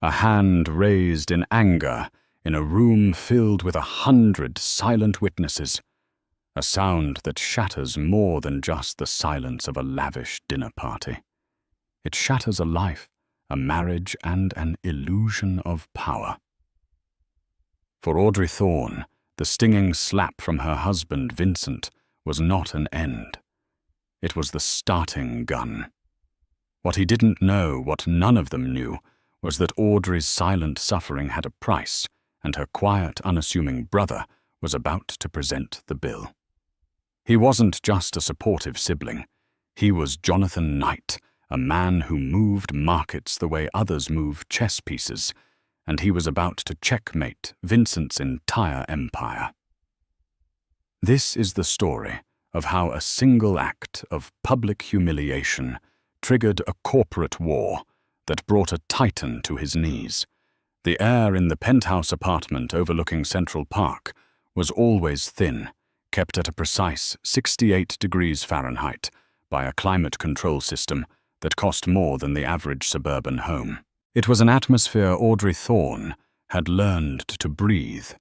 a hand raised in anger in a room filled with 100 silent witnesses, a sound that shatters more than just the silence of a lavish dinner party. It shatters a life, a marriage, and an illusion of power. For Audrey Thorne, the stinging slap from her husband, Vincent, was not an end. It was the starting gun. What he didn't know, what none of them knew, was that Audrey's silent suffering had a price, and her quiet, unassuming brother was about to present the bill. He wasn't just a supportive sibling. He was Jonathan Knight, a man who moved markets the way others move chess pieces, and he was about to checkmate Vincent's entire empire. This is the story of how a single act of public humiliation triggered a corporate war that brought a titan to his knees. The air in the penthouse apartment overlooking Central Park was always thin, kept at a precise 68 degrees Fahrenheit by a climate control system that cost more than the average suburban home. It was an atmosphere Audrey Thorne had learned to breathe,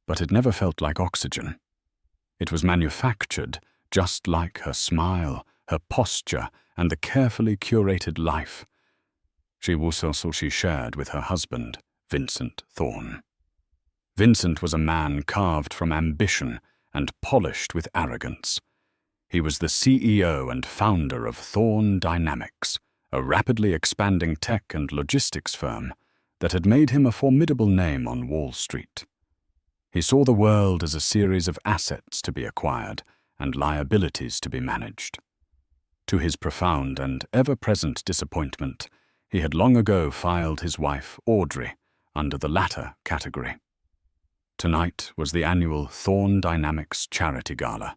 but it never felt like oxygen. It was manufactured just like her smile, her posture, and the carefully curated life she shared with her husband, Vincent Thorne. Vincent was a man carved from ambition and polished with arrogance. He was the CEO and founder of Thorne Dynamics, a rapidly expanding tech and logistics firm that had made him a formidable name on Wall Street. He saw the world as a series of assets to be acquired and liabilities to be managed. To his profound and ever-present disappointment, he had long ago filed his wife, Audrey, under the latter category. Tonight was the annual Thorne Dynamics Charity Gala,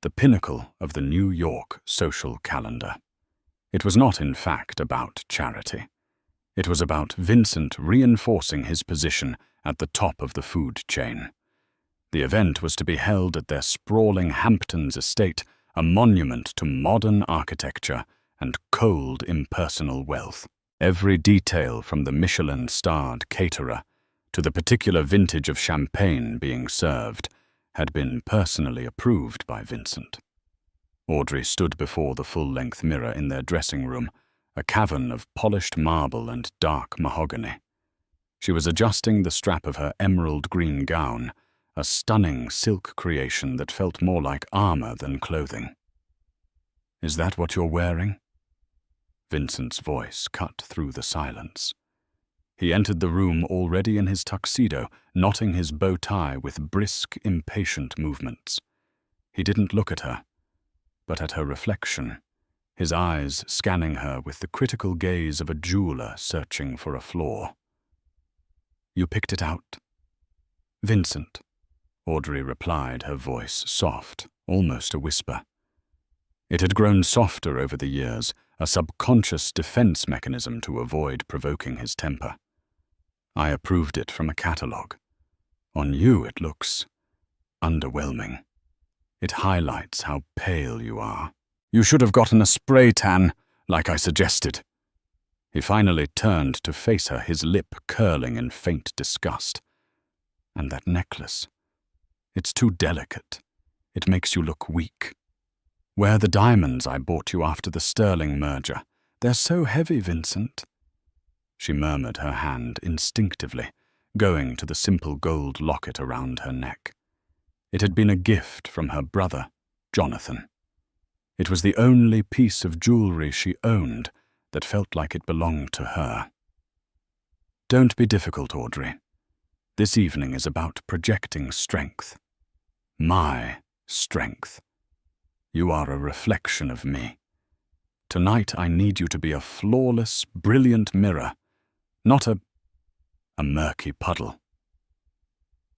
the pinnacle of the New York social calendar. It was not, in fact, about charity. It was about Vincent reinforcing his position at the top of the food chain. The event was to be held at their sprawling Hamptons estate, a monument to modern architecture and cold, impersonal wealth. Every detail, from the Michelin-starred caterer to the particular vintage of champagne being served, had been personally approved by Vincent. Audrey stood before the full-length mirror in their dressing room, a cavern of polished marble and dark mahogany. She was adjusting the strap of her emerald green gown, a stunning silk creation that felt more like armor than clothing. "Is that what you're wearing?" Vincent's voice cut through the silence. He entered the room already in his tuxedo, knotting his bow tie with brisk, impatient movements. He didn't look at her, but at her reflection, his eyes scanning her with the critical gaze of a jeweler searching for a flaw. "You picked it out?" "Vincent," Audrey replied, her voice soft, almost a whisper. It had grown softer over the years, a subconscious defense mechanism to avoid provoking his temper. "I approved it from a catalogue. On you it looks underwhelming. It highlights how pale you are. You should have gotten a spray tan, like I suggested." He finally turned to face her, his lip curling in faint disgust. "And that necklace. It's too delicate. It makes you look weak. Wear the diamonds I bought you after the Sterling merger. They're so heavy, Vincent." She murmured her hand instinctively, going to the simple gold locket around her neck. It had been a gift from her brother, Jonathan. It was the only piece of jewelry she owned that felt like it belonged to her. "Don't be difficult, Audrey. This evening is about projecting strength. My strength. You are a reflection of me. Tonight I need you to be a flawless, brilliant mirror, not a murky puddle."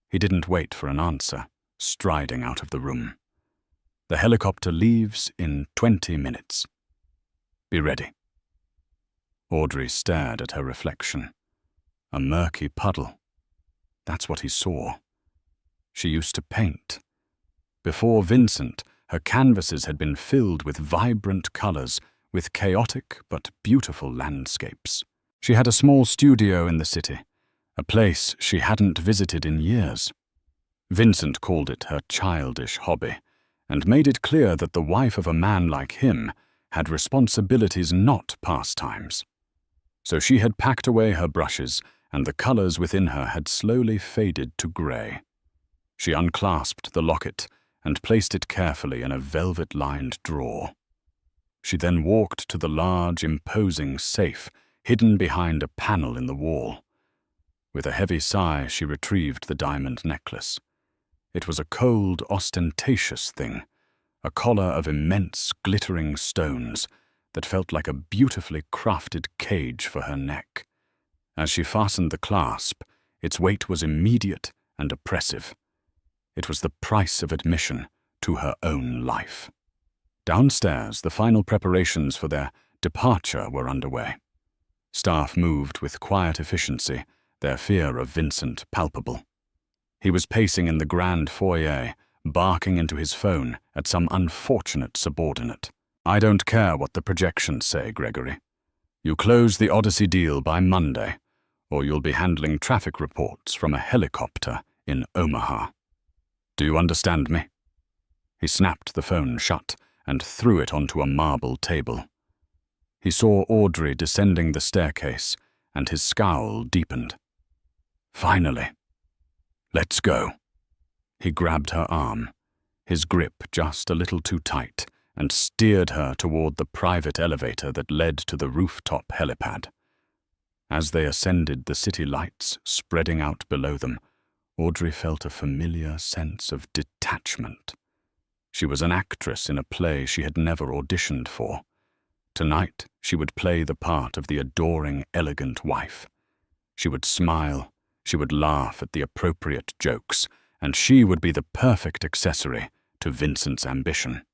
He didn't wait for an answer, striding out of the room. "The helicopter leaves in 20 minutes. Be ready." Audrey stared at her reflection. A murky puddle. That's what he saw. She used to paint. Before Vincent, her canvases had been filled with vibrant colors, with chaotic but beautiful landscapes. She had a small studio in the city, a place she hadn't visited in years. Vincent called it her childish hobby, and made it clear that the wife of a man like him had responsibilities, not pastimes. So she had packed away her brushes, and the colors within her had slowly faded to gray. She unclasped the locket and placed it carefully in a velvet-lined drawer. She then walked to the large, imposing safe hidden behind a panel in the wall. With a heavy sigh, she retrieved the diamond necklace. It was a cold, ostentatious thing, a collar of immense, glittering stones that felt like a beautifully crafted cage for her neck. As she fastened the clasp, its weight was immediate and oppressive. It was the price of admission to her own life. Downstairs, the final preparations for their departure were underway. Staff moved with quiet efficiency, their fear of Vincent palpable. He was pacing in the grand foyer, barking into his phone at some unfortunate subordinate. "I don't care what the projections say, Gregory. You close the Odyssey deal by Monday, or you'll be handling traffic reports from a helicopter in Omaha. Do you understand me?" He snapped the phone shut and threw it onto a marble table. He saw Audrey descending the staircase, and his scowl deepened. "Finally. Let's go." He grabbed her arm, his grip just a little too tight, and steered her toward the private elevator that led to the rooftop helipad. As they ascended, the city lights spreading out below them, Audrey felt a familiar sense of detachment. She was an actress in a play she had never auditioned for. Tonight, she would play the part of the adoring, elegant wife. She would smile, she would laugh at the appropriate jokes, and she would be the perfect accessory to Vincent's ambition.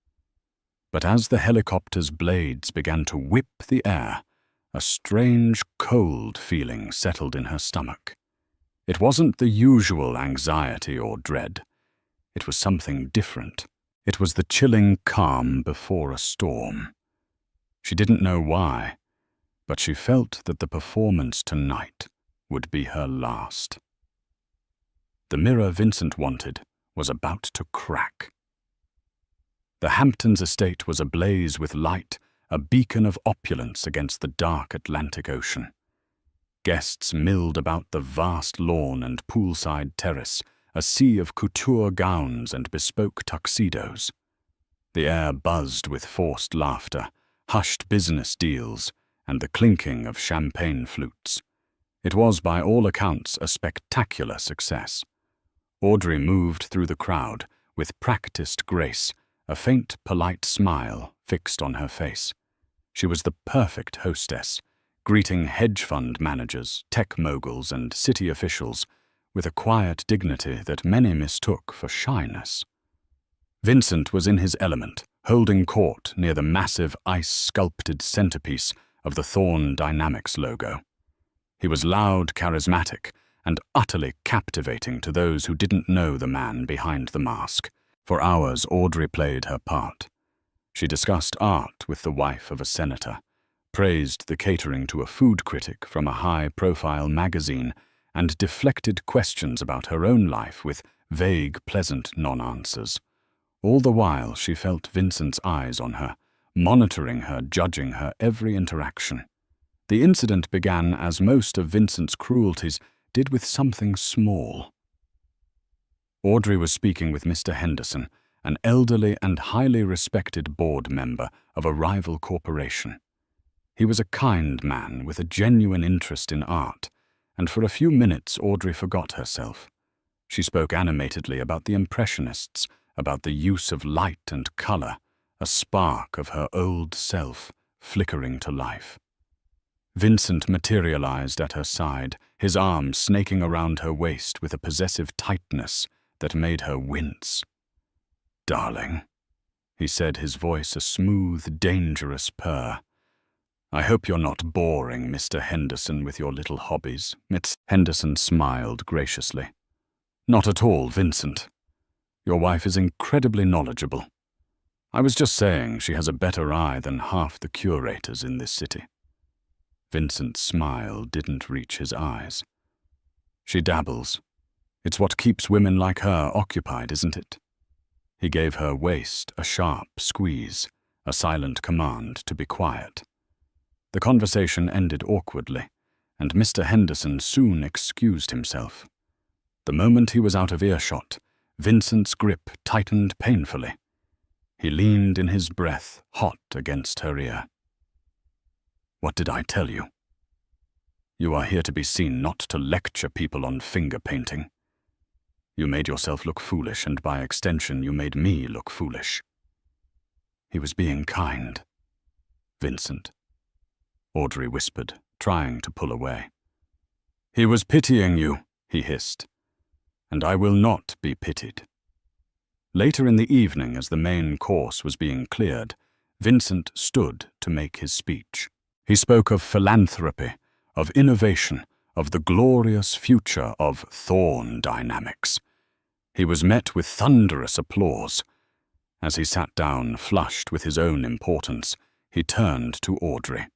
But as the helicopter's blades began to whip the air, a strange, cold feeling settled in her stomach. It wasn't the usual anxiety or dread. It was something different. It was the chilling calm before a storm. She didn't know why, but she felt that the performance tonight would be her last. The mirror Vincent wanted was about to crack. The Hamptons estate was ablaze with light, a beacon of opulence against the dark Atlantic Ocean. Guests milled about the vast lawn and poolside terrace, a sea of couture gowns and bespoke tuxedos. The air buzzed with forced laughter, hushed business deals, and the clinking of champagne flutes. It was, by all accounts, a spectacular success. Audrey moved through the crowd with practiced grace, a faint, polite smile fixed on her face. She was the perfect hostess, greeting hedge fund managers, tech moguls, and city officials with a quiet dignity that many mistook for shyness. Vincent was in his element, holding court near the massive ice-sculpted centerpiece of the Thorne Dynamics logo. He was loud, charismatic, and utterly captivating to those who didn't know the man behind the mask. For hours, Audrey played her part. She discussed art with the wife of a senator, praised the catering to a food critic from a high-profile magazine, and deflected questions about her own life with vague, pleasant non-answers. All the while, she felt Vincent's eyes on her, monitoring her, judging her every interaction. The incident began as most of Vincent's cruelties did with something small. Audrey was speaking with Mr. Henderson, an elderly and highly respected board member of a rival corporation. He was a kind man with a genuine interest in art, and for a few minutes Audrey forgot herself. She spoke animatedly about the Impressionists, about the use of light and color, a spark of her old self flickering to life. Vincent materialized at her side, his arm snaking around her waist with a possessive tightness that made her wince. "Darling," he said, his voice a smooth, dangerous purr. "I hope you're not boring Mr. Henderson with your little hobbies." Miss Henderson smiled graciously. "Not at all, Vincent. Your wife is incredibly knowledgeable. I was just saying she has a better eye than half the curators in this city." Vincent's smile didn't reach his eyes. She dabbles. It's what keeps women like her occupied, isn't it? He gave her waist a sharp squeeze, a silent command to be quiet. The conversation ended awkwardly, and Mr. Henderson soon excused himself. The moment he was out of earshot, Vincent's grip tightened painfully. He leaned in his breath, hot against her ear. "What did I tell you? You are here to be seen, not to lecture people on finger painting. You made yourself look foolish, and by extension you made me look foolish." "He was being kind, Vincent," Audrey whispered, trying to pull away. "He was pitying you," he hissed, "and I will not be pitied." Later in the evening, as the main course was being cleared, Vincent stood to make his speech. He spoke of philanthropy, of innovation, of the glorious future of Thorne Dynamics. He was met with thunderous applause. As he sat down, flushed with his own importance, he turned to Audrey.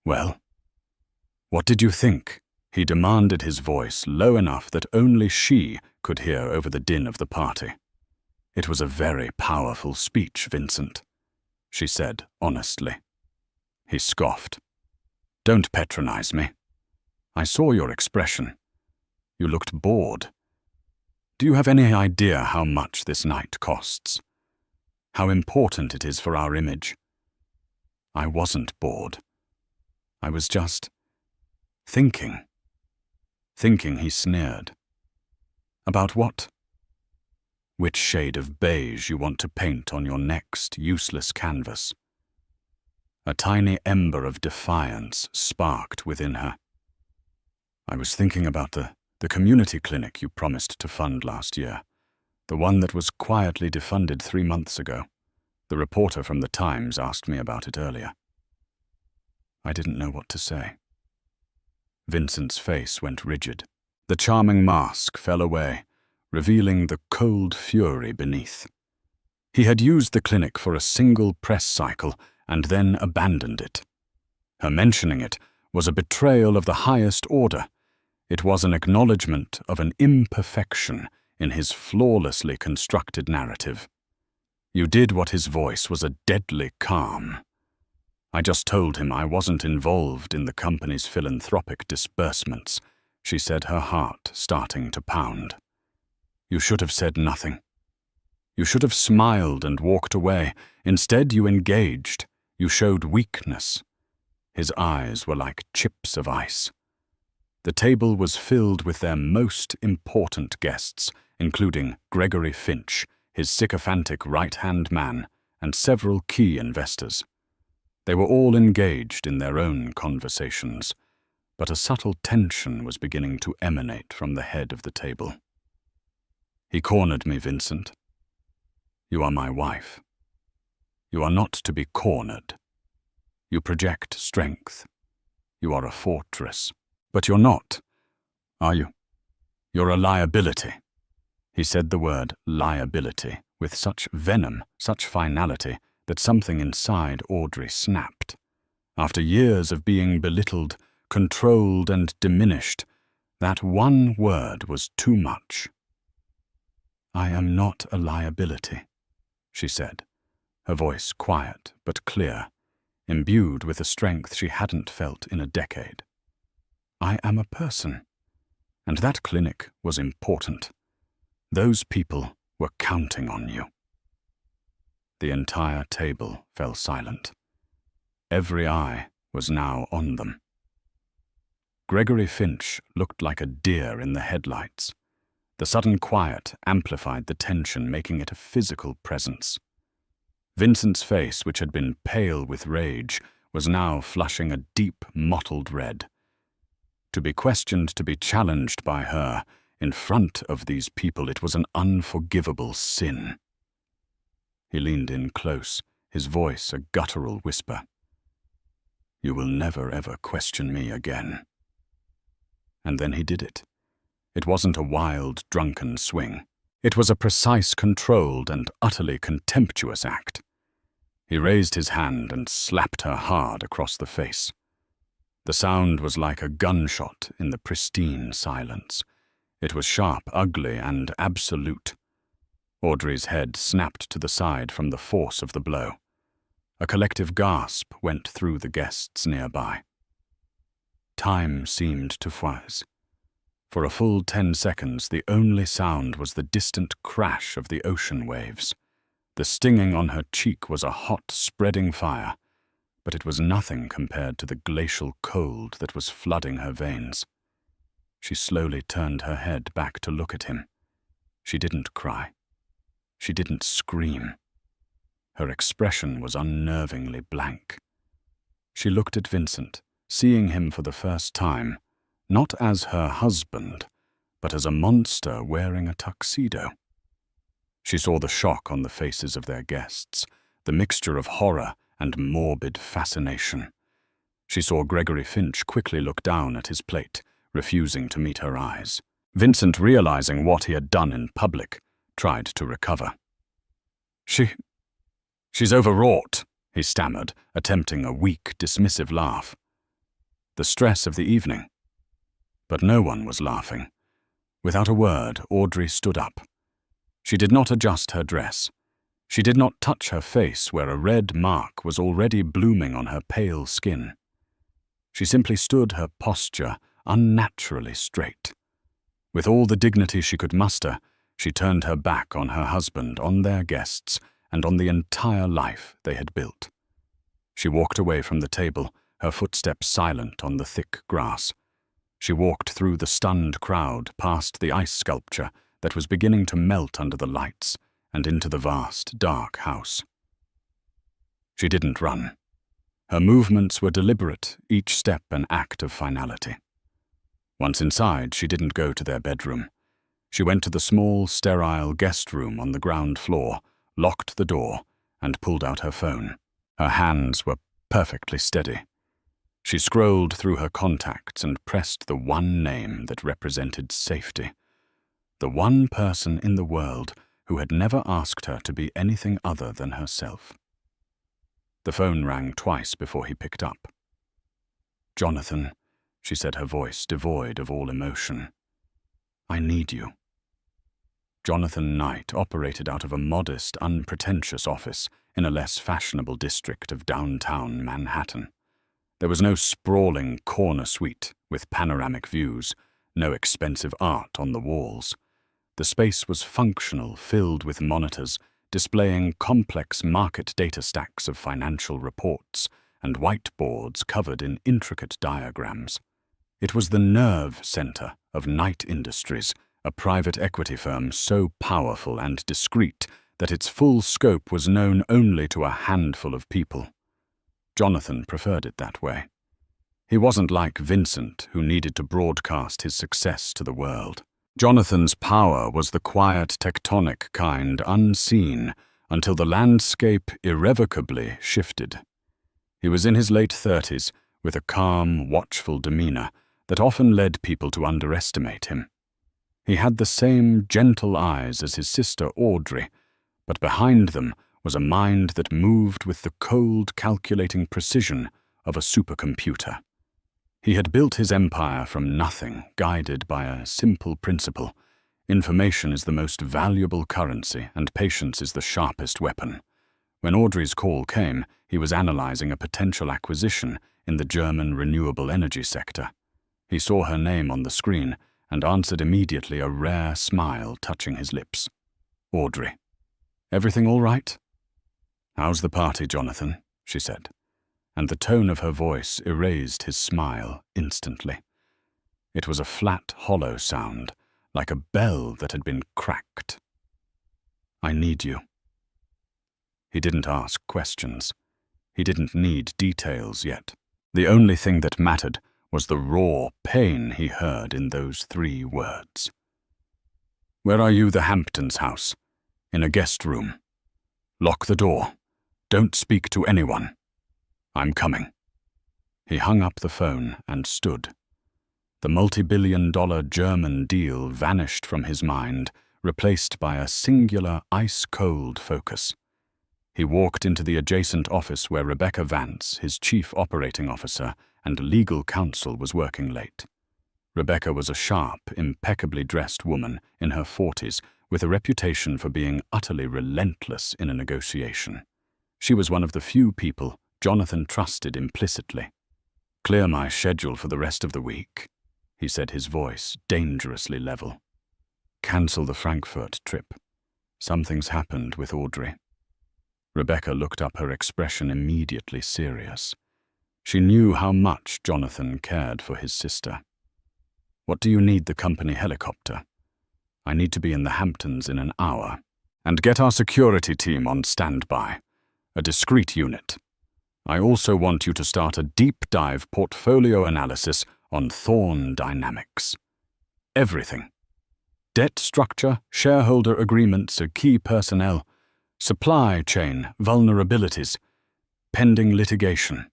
"Well, what did you think?" he demanded, his voice low enough that only she could hear over the din of the party. "It was a very powerful speech, Vincent," she said honestly. He scoffed. "Don't patronize me. I saw your expression. You looked bored. Do you have any idea how much this night costs? How important it is for our image?" I wasn't bored. I was just thinking. Thinking, he sneered. "About what?" "Which shade of beige you want to paint on your next useless canvas." A tiny ember of defiance sparked within her. "I was thinking about the community clinic you promised to fund last year, the one that was quietly defunded 3 months ago. The reporter from the Times asked me about it earlier." I didn't know what to say. Vincent's face went rigid. The charming mask fell away, revealing the cold fury beneath. He had used the clinic for a single press cycle and then abandoned it. Her mentioning it was a betrayal of the highest order. It was an acknowledgement of an imperfection in his flawlessly constructed narrative. You did what his voice was a deadly calm. "I just told him I wasn't involved in the company's philanthropic disbursements," she said, her heart starting to pound. "You should have said nothing. You should have smiled and walked away. Instead, you engaged. You showed weakness." His eyes were like chips of ice. The table was filled with their most important guests, including Gregory Finch, his sycophantic right-hand man, and several key investors. They were all engaged in their own conversations, but a subtle tension was beginning to emanate from the head of the table. He cornered me, "Vincent. You are my wife. You are not to be cornered. You project strength. You are a fortress. But you're not, are you? You're a liability." He said the word liability with such venom, such finality, that something inside Audrey snapped. After years of being belittled, controlled, and diminished, that one word was too much. "I am not a liability," she said, her voice quiet but clear, imbued with a strength she hadn't felt in a decade. "I am a person, and that clinic was important. Those people were counting on you." The entire table fell silent. Every eye was now on them. Gregory Finch looked like a deer in the headlights. The sudden quiet amplified the tension, making it a physical presence. Vincent's face, which had been pale with rage, was now flushing a deep, mottled red. To be questioned, to be challenged by her, in front of these people, it was an unforgivable sin. He leaned in close, his voice a guttural whisper. "You will never ever question me again." And then he did it. It wasn't a wild, drunken swing. It was a precise, controlled, and utterly contemptuous act. He raised his hand and slapped her hard across the face. The sound was like a gunshot in the pristine silence. It was sharp, ugly, and absolute. Audrey's head snapped to the side from the force of the blow. A collective gasp went through the guests nearby. Time seemed to freeze. For a full 10 seconds, the only sound was the distant crash of the ocean waves. The stinging on her cheek was a hot, spreading fire, but it was nothing compared to the glacial cold that was flooding her veins. She slowly turned her head back to look at him. She didn't cry. She didn't scream. Her expression was unnervingly blank. She looked at Vincent, seeing him for the first time, not as her husband, but as a monster wearing a tuxedo. She saw the shock on the faces of their guests, the mixture of horror and morbid fascination. She saw Gregory Finch quickly look down at his plate, refusing to meet her eyes. Vincent, realizing what he had done in public, tried to recover. She's overwrought, he stammered, attempting a weak, dismissive laugh. The stress of the evening. But no one was laughing. Without a word, Audrey stood up. She did not adjust her dress. She did not touch her face where a red mark was already blooming on her pale skin. She simply stood, her posture unnaturally straight. With all the dignity she could muster, she turned her back on her husband, on their guests, and on the entire life they had built. She walked away from the table, her footsteps silent on the thick grass. She walked through the stunned crowd, past the ice sculpture that was beginning to melt under the lights, and into the vast, dark house. She didn't run. Her movements were deliberate, each step an act of finality. Once inside, she didn't go to their bedroom. She went to the small, sterile guest room on the ground floor, locked the door, and pulled out her phone. Her hands were perfectly steady. She scrolled through her contacts and pressed the one name that represented safety. The one person in the world who had never asked her to be anything other than herself. The phone rang twice before he picked up. "Jonathan," she said, her voice devoid of all emotion. "I need you." Jonathan Knight operated out of a modest, unpretentious office in a less fashionable district of downtown Manhattan. There was no sprawling corner suite with panoramic views, no expensive art on the walls. The space was functional, filled with monitors, displaying complex market data stacks of financial reports and whiteboards covered in intricate diagrams. It was the nerve center of Knight Industries, a private equity firm so powerful and discreet that its full scope was known only to a handful of people. Jonathan preferred it that way. He wasn't like Vincent, who needed to broadcast his success to the world. Jonathan's power was the quiet, tectonic kind, unseen, until the landscape irrevocably shifted. He was in his late 30s, with a calm, watchful demeanor that often led people to underestimate him. He had the same gentle eyes as his sister Audrey, but behind them was a mind that moved with the cold, calculating precision of a supercomputer. He had built his empire from nothing, guided by a simple principle. Information is the most valuable currency, and patience is the sharpest weapon. When Audrey's call came, he was analyzing a potential acquisition in the German renewable energy sector. He saw her name on the screen and answered immediately, a rare smile touching his lips. "Audrey. Everything all right?" "How's the party, Jonathan?" she said, and the tone of her voice erased his smile instantly. It was a flat, hollow sound, like a bell that had been cracked. "I need you." He didn't ask questions. He didn't need details yet. The only thing that mattered was the raw pain he heard in those 3 words. "Where are you? The Hamptons house. In a guest room. Lock the door. Don't speak to anyone. I'm coming." He hung up the phone and stood. The multi-billion-dollar German deal vanished from his mind, replaced by a singular, ice-cold focus. He walked into the adjacent office where Rebecca Vance, his chief operating officer, and legal counsel was working late. Rebecca was a sharp, impeccably dressed woman in her 40s with a reputation for being utterly relentless in a negotiation. She was one of the few people Jonathan trusted implicitly. "Clear my schedule for the rest of the week," he said, his voice dangerously level. "Cancel the Frankfurt trip. Something's happened with Audrey." Rebecca looked up, her expression immediately serious. She knew how much Jonathan cared for his sister. "What do you need the company helicopter?" "I need to be in the Hamptons in an hour. And get our security team on standby. A discreet unit. I also want you to start a deep dive portfolio analysis on Thorn Dynamics. Everything. Debt structure, shareholder agreements, key personnel, supply chain vulnerabilities, pending litigation.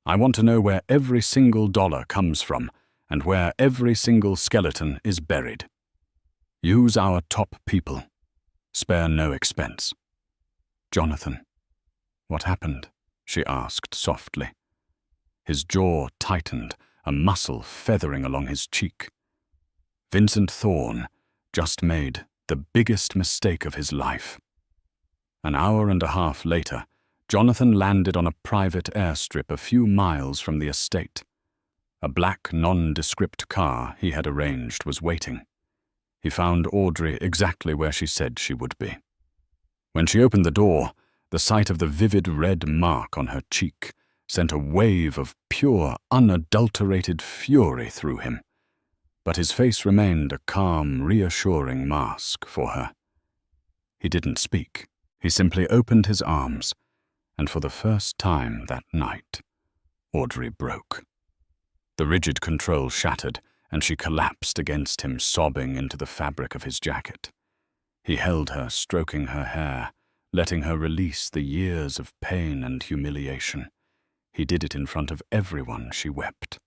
I want to know where every single dollar comes from and where every single skeleton is buried. Use our top people. Spare no expense." "Jonathan, what happened?" she asked softly. His jaw tightened, a muscle feathering along his cheek. Vincent Thorn just made the biggest mistake of his life. An hour and a half later, Jonathan landed on a private airstrip a few miles from the estate. A black, nondescript car he had arranged was waiting. He found Audrey exactly where she said she would be. When she opened the door, the sight of the vivid red mark on her cheek sent a wave of pure, unadulterated fury through him. But his face remained a calm, reassuring mask for her. He didn't speak. He simply opened his arms, and for the first time that night, Audrey broke. The rigid control shattered, and she collapsed against him, sobbing into the fabric of his jacket. He held her, stroking her hair, letting her release the years of pain and humiliation. He did it in front of everyone. She wept.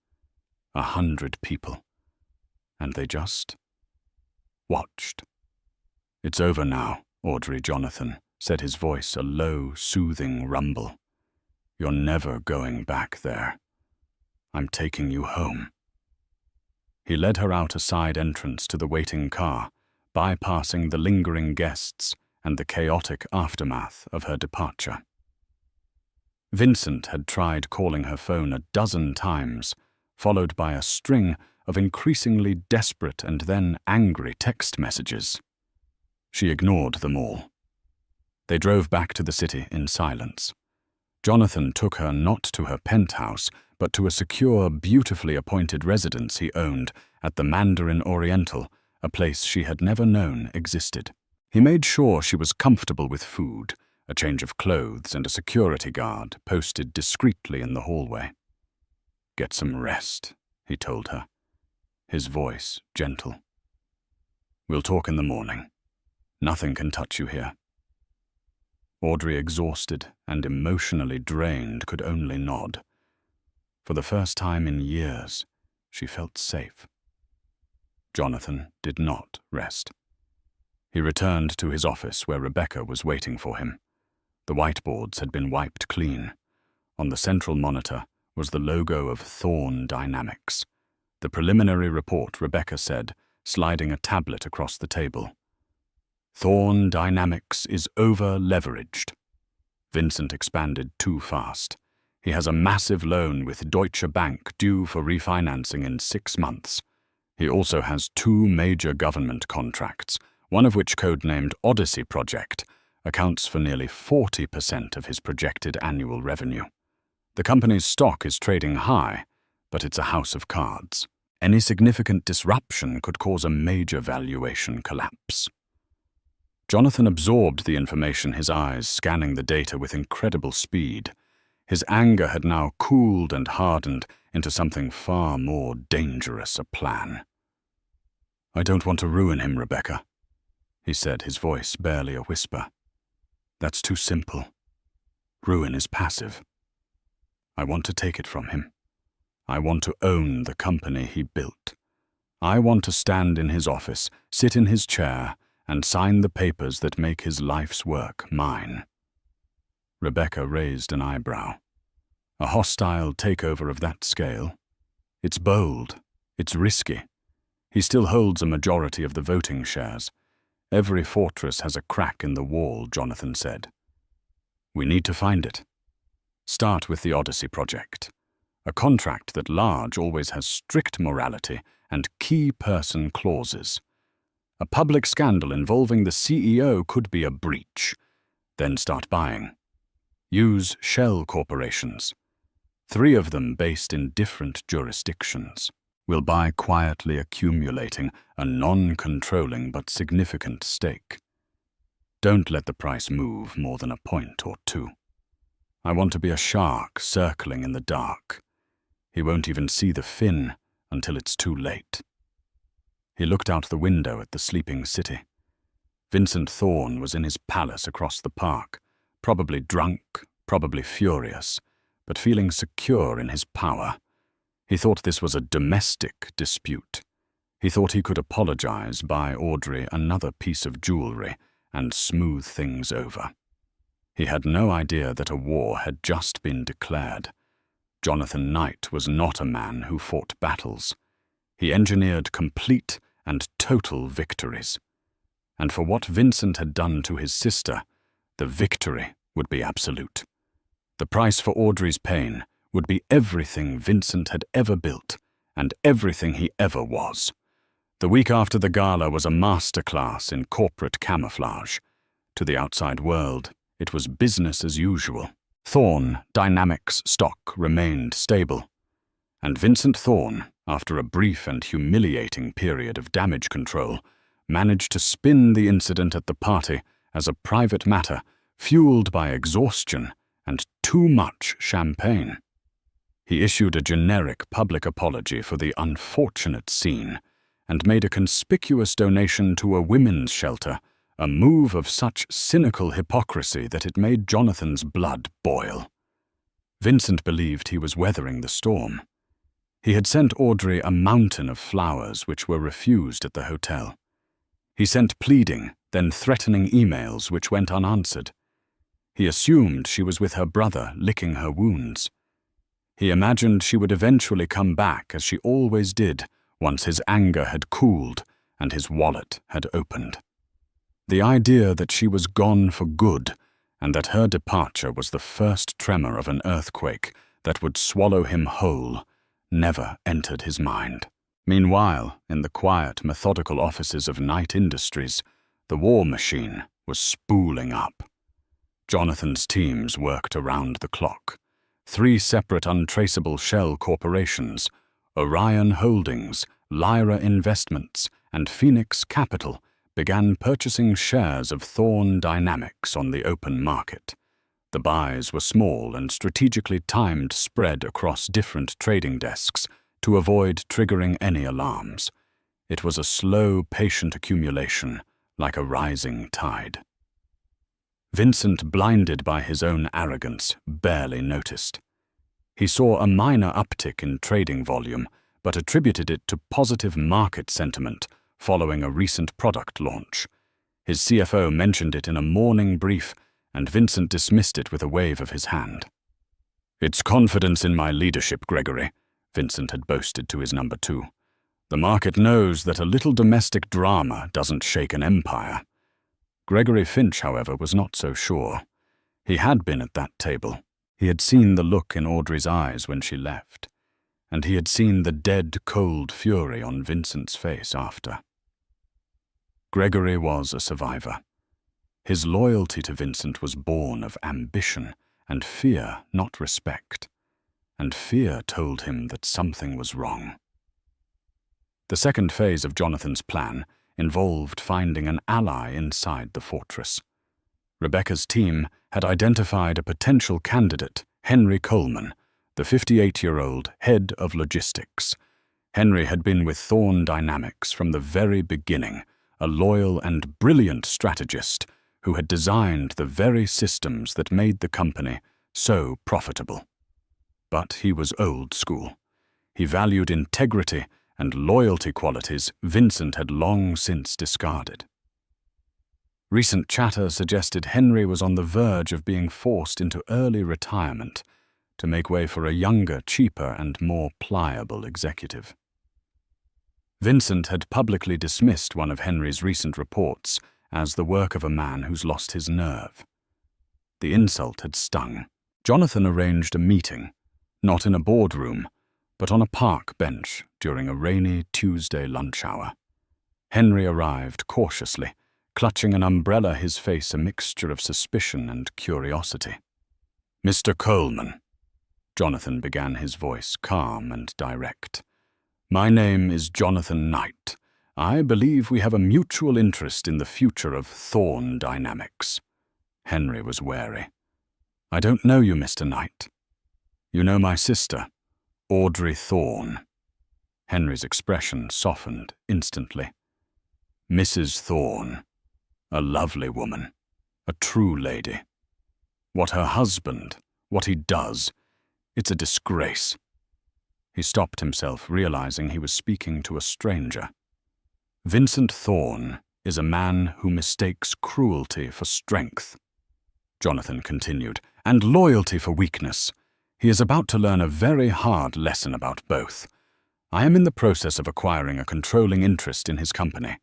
100 people. And they just watched. "It's over now, Audrey," Jonathan said, his voice a low, soothing rumble. "You're never going back there. I'm taking you home." He led her out a side entrance to the waiting car, bypassing the lingering guests and the chaotic aftermath of her departure. Vincent had tried calling her phone a dozen times, followed by a string of increasingly desperate and then angry text messages. She ignored them all. They drove back to the city in silence. Jonathan took her not to her penthouse, but to a secure, beautifully appointed residence he owned at the Mandarin Oriental, a place she had never known existed. He made sure she was comfortable with food, a change of clothes, and a security guard posted discreetly in the hallway. "Get some rest," he told her, his voice gentle. "We'll talk in the morning. Nothing can touch you here." Audrey, exhausted and emotionally drained, could only nod. For the first time in years, she felt safe. Jonathan did not rest. He returned to his office where Rebecca was waiting for him. The whiteboards had been wiped clean. On the central monitor was the logo of Thorn Dynamics. The preliminary report, Rebecca said, sliding a tablet across the table. "Thorn Dynamics is over-leveraged." Vincent expanded too fast. He has a massive loan with Deutsche Bank due for refinancing in 6 months. He also has 2 major government contracts, one of which, codenamed Odyssey Project, accounts for nearly 40% of his projected annual revenue. The company's stock is trading high, but it's a house of cards. Any significant disruption could cause a major valuation collapse. Jonathan absorbed the information, his eyes scanning the data with incredible speed. His anger had now cooled and hardened into something far more dangerous, a plan. "I don't want to ruin him, Rebecca," he said, his voice barely a whisper. "That's too simple. Ruin is passive. I want to take it from him. I want to own the company he built. I want to stand in his office, sit in his chair, and sign the papers that make his life's work mine." Rebecca raised an eyebrow. A hostile takeover of that scale? It's bold. It's risky. He still holds a majority of the voting shares. Every fortress has a crack in the wall, Jonathan said. We need to find it. Start with the Odyssey project. A contract that large always has strict morality and key person clauses. A public scandal involving the CEO could be a breach. Then start buying. Use shell corporations. 3 of them based in different jurisdictions. We'll buy quietly, accumulating a non-controlling but significant stake. Don't let the price move more than a point or 2. I want to be a shark circling in the dark. He won't even see the fin until it's too late. He looked out the window at the sleeping city. Vincent Thorne was in his palace across the park, probably drunk, probably furious, but feeling secure in his power. He thought this was a domestic dispute. He thought he could apologize, buy Audrey another piece of jewelry, and smooth things over. He had no idea that a war had just been declared. Jonathan Knight was not a man who fought battles. He engineered complete and total victories. And for what Vincent had done to his sister, the victory would be absolute. The price for Audrey's pain would be everything Vincent had ever built and everything he ever was. The week after the gala was a masterclass in corporate camouflage. To the outside world, it was business as usual. Thorne Dynamics stock remained stable. And Vincent Thorne, after a brief and humiliating period of damage control, managed to spin the incident at the party as a private matter fueled by exhaustion and too much champagne. He issued a generic public apology for the unfortunate scene and made a conspicuous donation to a women's shelter, a move of such cynical hypocrisy that it made Jonathan's blood boil. Vincent believed he was weathering the storm. He had sent Audrey a mountain of flowers which were refused at the hotel. He sent pleading, then threatening emails which went unanswered. He assumed she was with her brother, licking her wounds. He imagined she would eventually come back, as she always did, once his anger had cooled and his wallet had opened. The idea that she was gone for good and that her departure was the first tremor of an earthquake that would swallow him whole never entered his mind. Meanwhile, in the quiet, methodical offices of Knight Industries, the war machine was spooling up. Jonathan's teams worked around the clock. 3 separate untraceable shell corporations, Orion Holdings, Lyra Investments, and Phoenix Capital, began purchasing shares of Thorne Dynamics on the open market. The buys were small and strategically timed, spread across different trading desks to avoid triggering any alarms. It was a slow, patient accumulation, like a rising tide. Vincent, blinded by his own arrogance, barely noticed. He saw a minor uptick in trading volume, but attributed it to positive market sentiment following a recent product launch. His CFO mentioned it in a morning brief, and Vincent dismissed it with a wave of his hand. "It's confidence in my leadership, Gregory," Vincent had boasted to his number 2. "The market knows that a little domestic drama doesn't shake an empire." Gregory Finch, however, was not so sure. He had been at that table. He had seen the look in Audrey's eyes when she left, and he had seen the dead, cold fury on Vincent's face after. Gregory was a survivor. His loyalty to Vincent was born of ambition and fear, not respect, and fear told him that something was wrong. The second phase of Jonathan's plan involved finding an ally inside the fortress. Rebecca's team had identified a potential candidate, Henry Coleman, the 58-year-old head of logistics. Henry had been with Thorne Dynamics from the very beginning, a loyal and brilliant strategist who had designed the very systems that made the company so profitable. But he was old school. He valued integrity and loyalty, qualities Vincent had long since discarded. Recent chatter suggested Henry was on the verge of being forced into early retirement to make way for a younger, cheaper, and more pliable executive. Vincent had publicly dismissed one of Henry's recent reports as the work of a man who's lost his nerve. The insult had stung. Jonathan arranged a meeting, not in a boardroom, but on a park bench during a rainy Tuesday lunch hour. Henry arrived cautiously, clutching an umbrella, his face a mixture of suspicion and curiosity. "Mr. Coleman," Jonathan began, his voice calm and direct. "My name is Jonathan Knight. I believe we have a mutual interest in the future of Thorn Dynamics." Henry was wary. "I don't know you, Mr. Knight. You know my sister, Audrey Thorn." Henry's expression softened instantly. "Mrs. Thorn, a lovely woman, a true lady. What her husband, what he does, it's a disgrace." He stopped himself, realizing he was speaking to a stranger. "Vincent Thorn is a man who mistakes cruelty for strength," Jonathan continued, "and loyalty for weakness. He is about to learn a very hard lesson about both. I am in the process of acquiring a controlling interest in his company.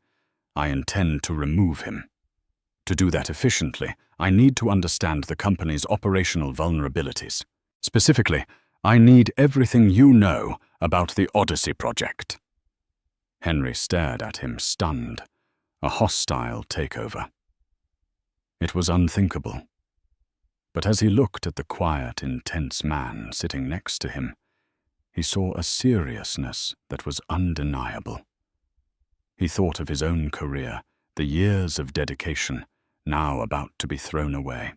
I intend to remove him. To do that efficiently, I need to understand the company's operational vulnerabilities. Specifically, I need everything you know about the Odyssey project." Henry stared at him, stunned. A hostile takeover. It was unthinkable. But as he looked at the quiet, intense man sitting next to him, he saw a seriousness that was undeniable. He thought of his own career, the years of dedication, now about to be thrown away.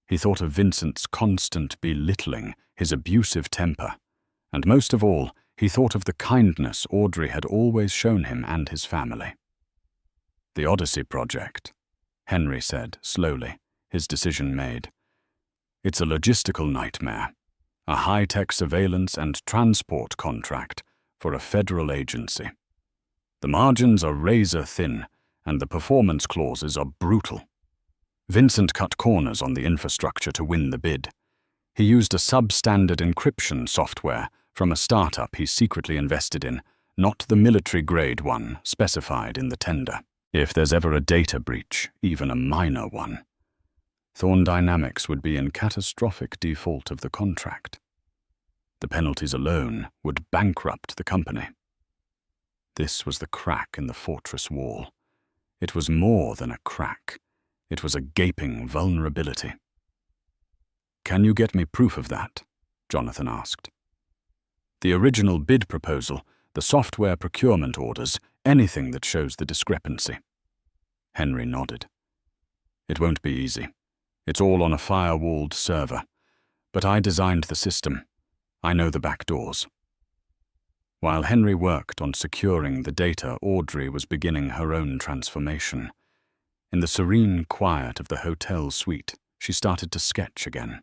He thought of Vincent's constant belittling, his abusive temper, and most of all, he thought of the kindness Audrey had always shown him and his family. "The Odyssey project," Henry said slowly, his decision made. "It's a logistical nightmare, a high-tech surveillance and transport contract for a federal agency. The margins are razor-thin, and the performance clauses are brutal. Vincent cut corners on the infrastructure to win the bid. He used a substandard encryption software from a startup he secretly invested in, not the military-grade one specified in the tender. If there's ever a data breach, even a minor one, Thorn Dynamics would be in catastrophic default of the contract. The penalties alone would bankrupt the company." This was the crack in the fortress wall. It was more than a crack. It was a gaping vulnerability. "Can you get me proof of that?" Jonathan asked. "The original bid proposal, the software procurement orders, anything that shows the discrepancy." Henry nodded. "It won't be easy. It's all on a firewalled server. But I designed the system. I know the back doors." While Henry worked on securing the data, Audrey was beginning her own transformation. In the serene quiet of the hotel suite, she started to sketch again.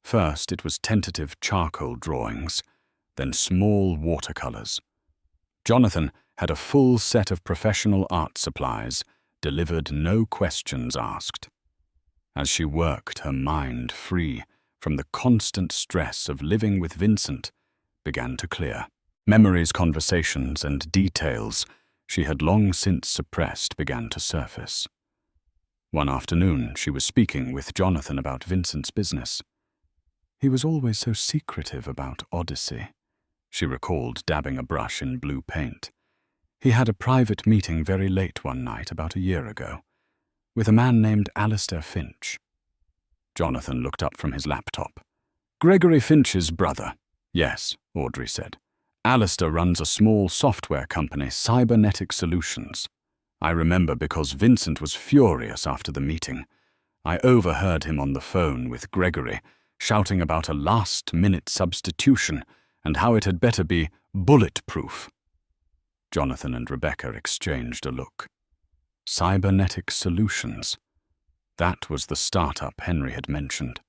First, it was tentative charcoal drawings, then small watercolors. Jonathan had a full set of professional art supplies, delivered no questions asked. As she worked, her mind, free from the constant stress of living with Vincent, began to clear. Memories, conversations, and details she had long since suppressed began to surface. One afternoon, she was speaking with Jonathan about Vincent's business. "He was always so secretive about Odyssey," she recalled, dabbing a brush in blue paint. "He had a private meeting very late one night about a year ago, with a man named Alistair Finch." Jonathan looked up from his laptop. "Gregory Finch's brother." "Yes," Audrey said. "Alistair runs a small software company, Cybernetic Solutions. I remember because Vincent was furious after the meeting. I overheard him on the phone with Gregory, shouting about a last-minute substitution and how it had better be bulletproof." Jonathan and Rebecca exchanged a look. Cybernetic Solutions. That was the startup Henry had mentioned.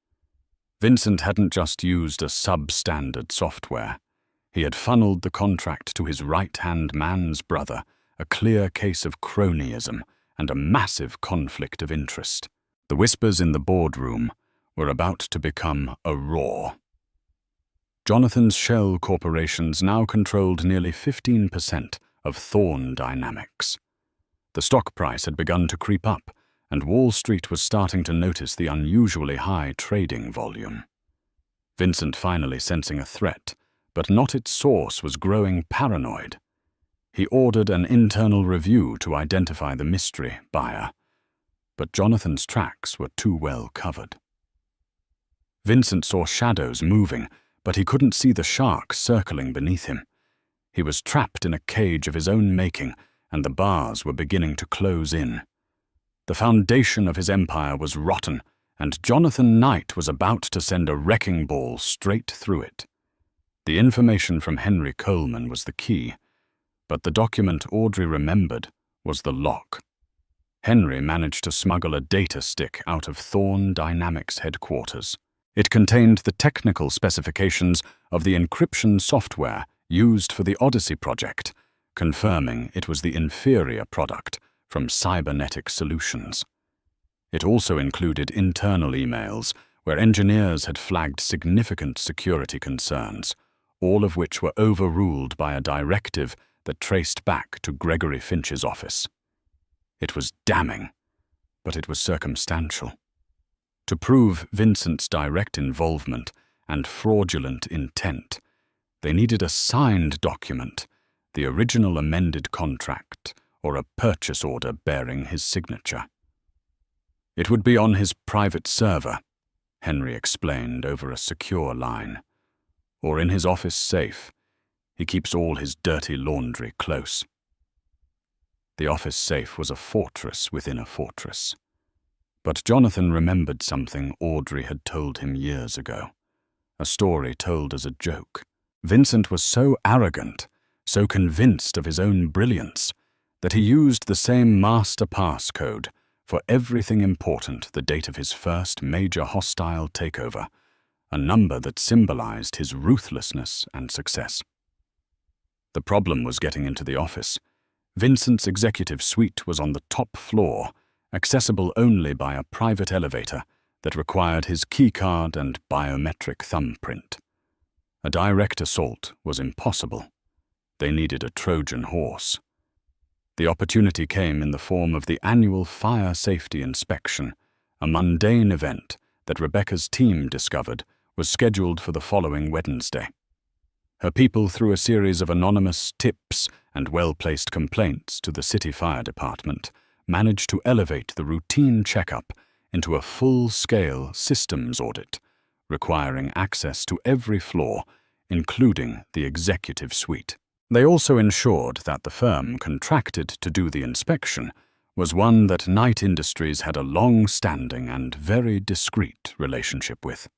Vincent hadn't just used a substandard software. He had funneled the contract to his right-hand man's brother, a clear case of cronyism and a massive conflict of interest. The whispers in the boardroom were about to become a roar. Jonathan's shell corporations now controlled nearly 15% of Thorn Dynamics. The stock price had begun to creep up, and Wall Street was starting to notice the unusually high trading volume. Vincent, finally sensing a threat, but not its source, was growing paranoid. He ordered an internal review to identify the mystery buyer, but Jonathan's tracks were too well covered. Vincent saw shadows moving, but he couldn't see the shark circling beneath him. He was trapped in a cage of his own making, and the bars were beginning to close in. The foundation of his empire was rotten, and Jonathan Knight was about to send a wrecking ball straight through it. The information from Henry Coleman was the key, but the document Audrey remembered was the lock. Henry managed to smuggle a data stick out of Thorn Dynamics headquarters. It contained the technical specifications of the encryption software used for the Odyssey project, confirming it was the inferior product from Cybernetic Solutions. It also included internal emails where engineers had flagged significant security concerns, all of which were overruled by a directive that traced back to Gregory Finch's office. It was damning, but it was circumstantial. To prove Vincent's direct involvement and fraudulent intent, they needed a signed document, the original amended contract, or a purchase order bearing his signature. It would be on his private server, Henry explained over a secure line, or in his office safe. He keeps all his dirty laundry close. The office safe was a fortress within a fortress. But Jonathan remembered something Audrey had told him years ago, a story told as a joke. Vincent was so arrogant, so convinced of his own brilliance, that he used the same master passcode for everything important the date of his first major hostile takeover, a number that symbolized his ruthlessness and success. The problem was getting into the office. Vincent's executive suite was on the top floor, accessible only by a private elevator that required his keycard and biometric thumbprint. A direct assault was impossible. They needed a Trojan horse. The opportunity came in the form of the annual fire safety inspection, a mundane event that Rebecca's team discovered was scheduled for the following Wednesday. Her people, through a series of anonymous tips and well-placed complaints to the city fire department, managed to elevate the routine checkup into a full-scale systems audit, requiring access to every floor, including the executive suite. They also ensured that the firm contracted to do the inspection was one that Knight Industries had a long-standing and very discreet relationship with.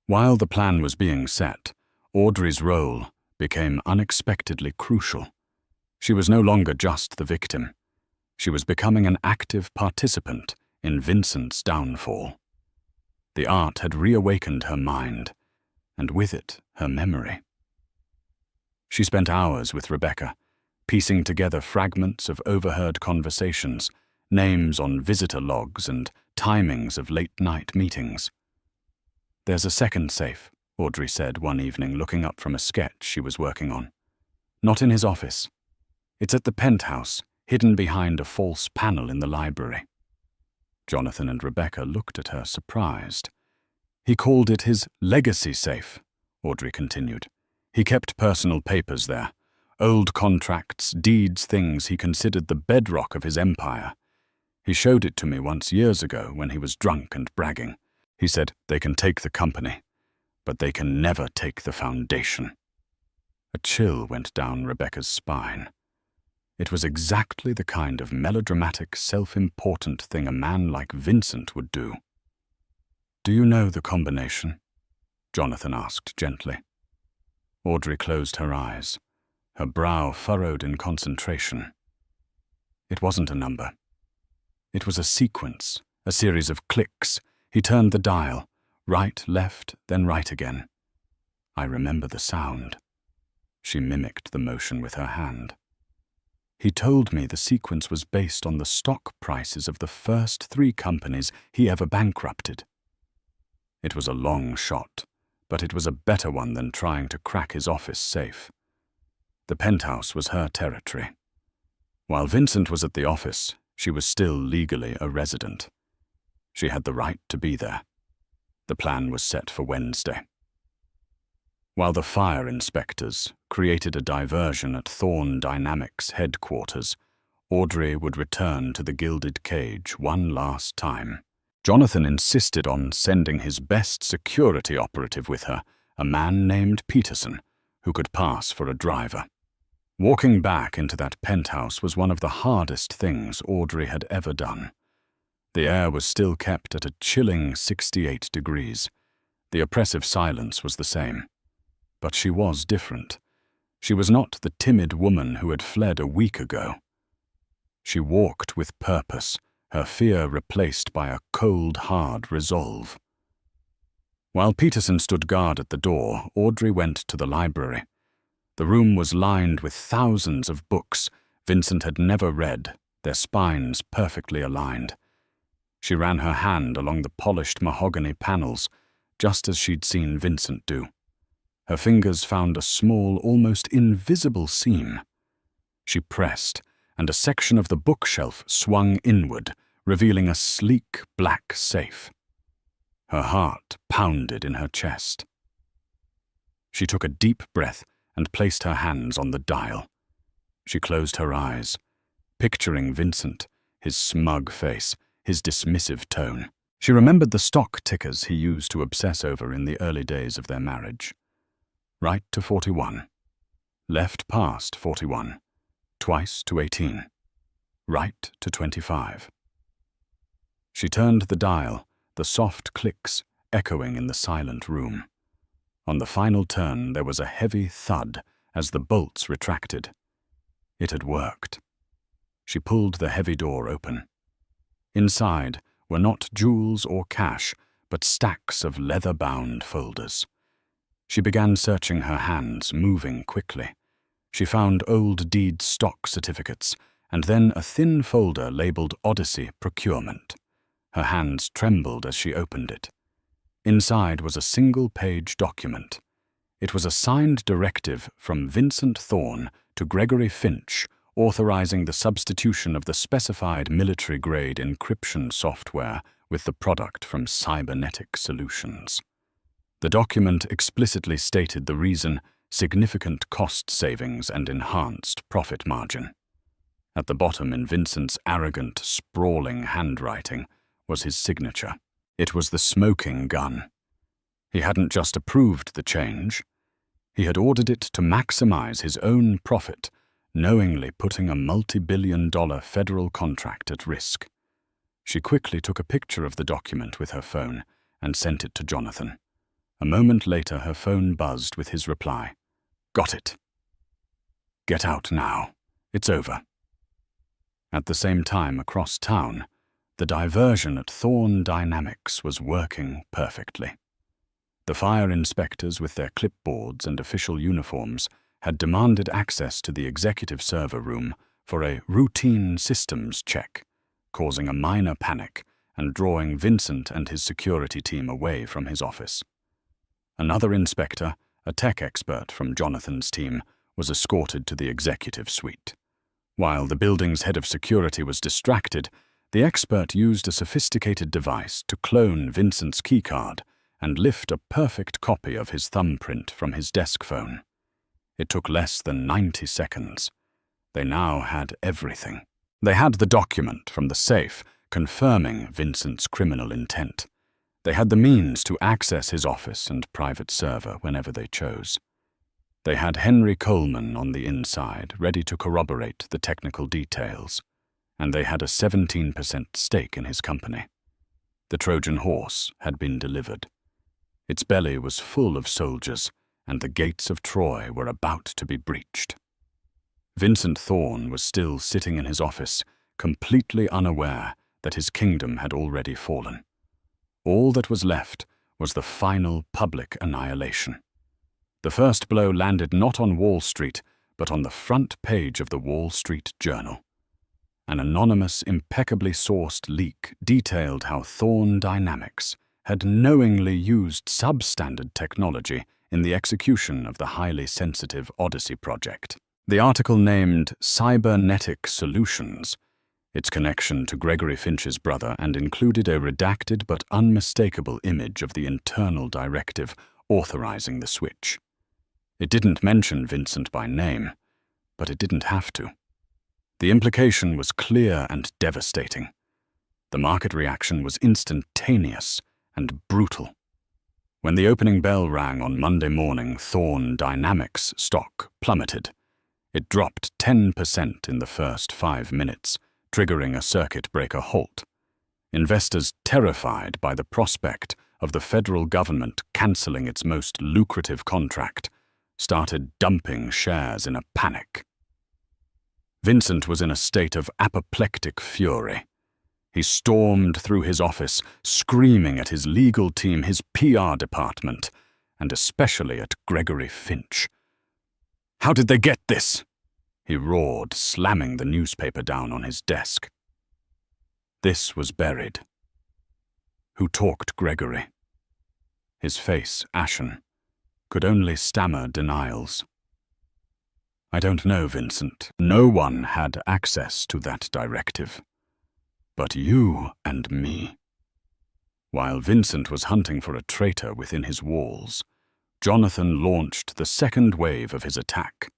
While the plan was being set, Audrey's role became unexpectedly crucial. She was no longer just the victim. She was becoming an active participant in Vincent's downfall. The art had reawakened her mind, and with it, her memory. She spent hours with Rebecca, piecing together fragments of overheard conversations, names on visitor logs, and timings of late-night meetings. "There's a second safe," Audrey said one evening, looking up from a sketch she was working on. "Not in his office. It's at the penthouse, hidden behind a false panel in the library." Jonathan and Rebecca looked at her, surprised. "He called it his legacy safe," Audrey continued. "He kept personal papers there, old contracts, deeds, things he considered the bedrock of his empire. He showed it to me once years ago when he was drunk and bragging. He said, 'They can take the company, but they can never take the foundation.'" A chill went down Rebecca's spine. It was exactly the kind of melodramatic, self-important thing a man like Vincent would do. "Do you know the combination?" Jonathan asked gently. Audrey closed her eyes, her brow furrowed in concentration. It wasn't a number. It was a sequence, a series of clicks. He turned the dial, right, left, then right again. "I remember the sound." She mimicked the motion with her hand. "He told me the sequence was based on the stock prices of the first 3 companies he ever bankrupted." It was a long shot, but it was a better one than trying to crack his office safe. The penthouse was her territory. While Vincent was at the office, she was still legally a resident. She had the right to be there. The plan was set for Wednesday. While the fire inspectors created a diversion at Thorn Dynamics headquarters, Audrey would return to the Gilded Cage one last time. Jonathan insisted on sending his best security operative with her, a man named Peterson, who could pass for a driver. Walking back into that penthouse was one of the hardest things Audrey had ever done. The air was still kept at a chilling 68 degrees. The oppressive silence was the same. But she was different. She was not the timid woman who had fled a week ago. She walked with purpose, her fear replaced by a cold, hard resolve. While Peterson stood guard at the door, Audrey went to the library. The room was lined with thousands of books Vincent had never read, their spines perfectly aligned. She ran her hand along the polished mahogany panels, just as she'd seen Vincent do. Her fingers found a small, almost invisible seam. She pressed, and a section of the bookshelf swung inward, revealing a sleek black safe. Her heart pounded in her chest. She took a deep breath and placed her hands on the dial. She closed her eyes, picturing Vincent, his smug face, his dismissive tone. She remembered the stock tickers he used to obsess over in the early days of their marriage. Right to 41. Left past 41. Twice to 18. Right to 25. She turned the dial, the soft clicks echoing in the silent room. On the final turn there was a heavy thud as the bolts retracted. It had worked. She pulled the heavy door open. Inside were not jewels or cash, but stacks of leather-bound folders. She began searching her hands, moving quickly. She found old deed stock certificates, and then a thin folder labeled Odyssey Procurement. Her hands trembled as she opened it. Inside was a single-page document. It was a signed directive from Vincent Thorn to Gregory Finch, authorizing the substitution of the specified military-grade encryption software with the product from Cybernetic Solutions. The document explicitly stated the reason: significant cost savings and enhanced profit margin. At the bottom, in Vincent's arrogant, sprawling handwriting, was his signature. It was the smoking gun. He hadn't just approved the change. He had ordered it to maximize his own profit, knowingly putting a multi-billion-dollar federal contract at risk. She quickly took a picture of the document with her phone and sent it to Jonathan. A moment later, her phone buzzed with his reply. "Got it. Get out now. It's over." At the same time, across town, the diversion at Thorn Dynamics was working perfectly. The fire inspectors, with their clipboards and official uniforms, had demanded access to the executive server room for a routine systems check, causing a minor panic and drawing Vincent and his security team away from his office. Another inspector, a tech expert from Jonathan's team, was escorted to the executive suite. While the building's head of security was distracted, the expert used a sophisticated device to clone Vincent's keycard and lift a perfect copy of his thumbprint from his desk phone. It took less than 90 seconds. They now had everything. They had the document from the safe confirming Vincent's criminal intent. They had the means to access his office and private server whenever they chose. They had Henry Coleman on the inside, ready to corroborate the technical details, and they had a 17% stake in his company. The Trojan horse had been delivered. Its belly was full of soldiers, and the gates of Troy were about to be breached. Vincent Thorn was still sitting in his office, completely unaware that his kingdom had already fallen. All that was left was the final public annihilation. The first blow landed not on Wall Street, but on the front page of the Wall Street Journal. An anonymous, impeccably sourced leak detailed how Thorn Dynamics had knowingly used substandard technology in the execution of the highly sensitive Odyssey project. The article named Cybernetic Solutions its connection to Gregory Finch's brother and included a redacted but unmistakable image of the internal directive authorizing the switch. It didn't mention Vincent by name, but it didn't have to. The implication was clear and devastating. The market reaction was instantaneous and brutal. When the opening bell rang on Monday morning, Thorn Dynamics stock plummeted. It dropped 10% in the first 5 minutes, triggering a circuit breaker halt. Investors, terrified by the prospect of the federal government cancelling its most lucrative contract, started dumping shares in a panic. Vincent was in a state of apoplectic fury. He stormed through his office, screaming at his legal team, his PR department, and especially at Gregory Finch. "How did they get this?" he roared, slamming the newspaper down on his desk. This was buried. Who talked Gregory? His face ashen, could only stammer denials. "I don't know, Vincent. No one had access to that directive. But you and me." While Vincent was hunting for a traitor within his walls, Jonathan launched the second wave of his attack.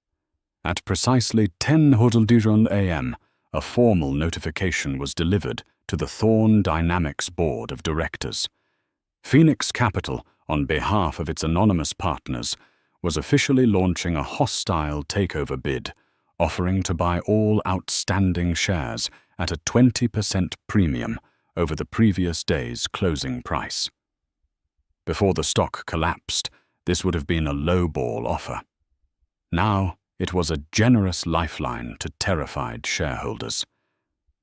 At precisely 10:00 a.m., a formal notification was delivered to the Thorn Dynamics Board of Directors. Phoenix Capital, on behalf of its anonymous partners, was officially launching a hostile takeover bid, offering to buy all outstanding shares at a 20% premium over the previous day's closing price. Before the stock collapsed, this would have been a lowball offer. Now, it was a generous lifeline to terrified shareholders.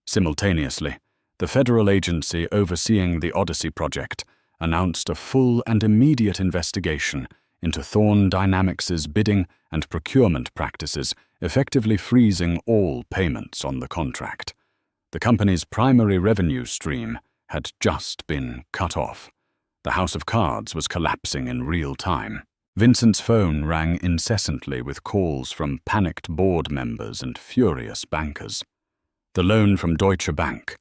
Simultaneously, the federal agency overseeing the Odyssey project announced a full and immediate investigation into Thorn Dynamics' bidding and procurement practices, effectively freezing all payments on the contract. The company's primary revenue stream had just been cut off. The house of cards was collapsing in real time. Vincent's phone rang incessantly with calls from panicked board members and furious bankers. The loan from Deutsche Bank,